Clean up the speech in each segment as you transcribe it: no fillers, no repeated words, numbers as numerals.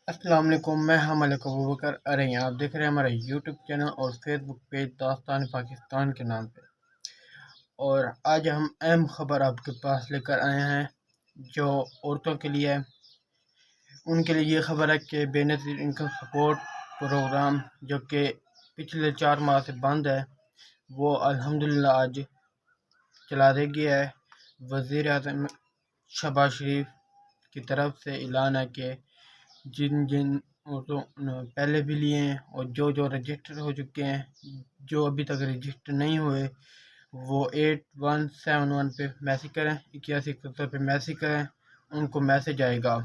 अस्सलाम वालेकुम। मैं हम मलिक अबू बकर अरे आप देख रहे हैं हमारा यूट्यूब चैनल और फेसबुक पेज दास्तान पाकिस्तान के नाम पे। और आज हम अहम खबर आपके पास लेकर आए हैं जो औरतों के लिए है। उनके लिए ये खबर है कि बेनज़ीर इनकम सपोर्ट प्रोग्राम जो कि पिछले 4 माह से बंद है, वो अल्हम्दुलिल्लाह आज चला दे गया है। वज़ीर आज़म शहबाज शरीफ की तरफ से ऐलान है कि जिन जिन ऑटो पहले भी लिए हैं और जो जो रजिस्टर हो चुके हैं, जो अभी तक रजिस्टर नहीं हुए, वो 8171 पे मैसेज करें, 8171 पे मैसेज करें, उनको मैसेज आएगा।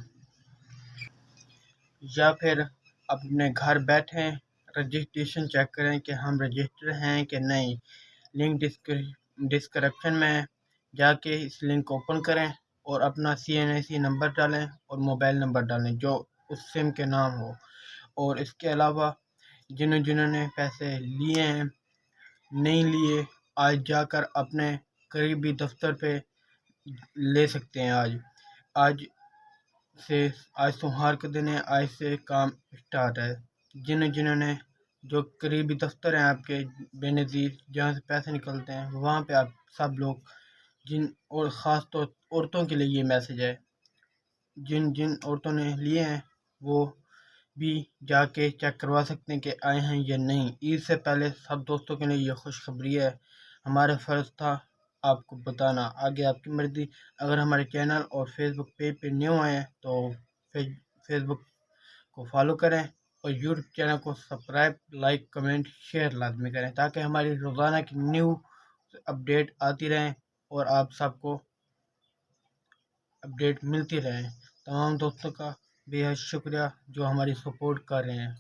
या फिर अपने घर बैठे रजिस्ट्रेशन चेक करें कि हम रजिस्टर हैं कि नहीं। लिंक डिस्क्रिप्शन में जाके इस लिंक ओपन करें और अपना CNIC नंबर डालें और मोबाइल नंबर डालें जो उस सिम के नाम हो। और इसके अलावा जिन्होंने पैसे लिए हैं, नहीं लिए, आज जाकर अपने करीबी दफ्तर पे ले सकते हैं। आज से आज सोमवार के दिन है, आज से काम स्टार्ट है। जिन्होंने जो करीबी दफ्तर हैं आपके बेनज़ीर जहाँ से पैसे निकलते हैं, वहाँ पे आप सब लोग जिन और ख़ास तौर औरतों के लिए ये मैसेज है, जिन जिन औरतों ने लिए हैं वो भी जाके चेक करवा सकते हैं कि आए हैं या नहीं। ईद से पहले सब दोस्तों के लिए ये खुशखबरी है। हमारा फ़र्ज़ था आपको बताना, आगे आपकी मर्ज़ी। अगर हमारे चैनल और फेसबुक पेज पे न्यू आए हैं तो फेसबुक को फॉलो करें और यूट्यूब चैनल को सब्सक्राइब, लाइक, कमेंट, शेयर लाजमी करें ताकि हमारी रोज़ाना की न्यू अपडेट आती रहें और आप सबको अपडेट मिलती रहे। तमाम दोस्तों का बेहद शुक्रिया जो हमारी सपोर्ट कर रहे हैं।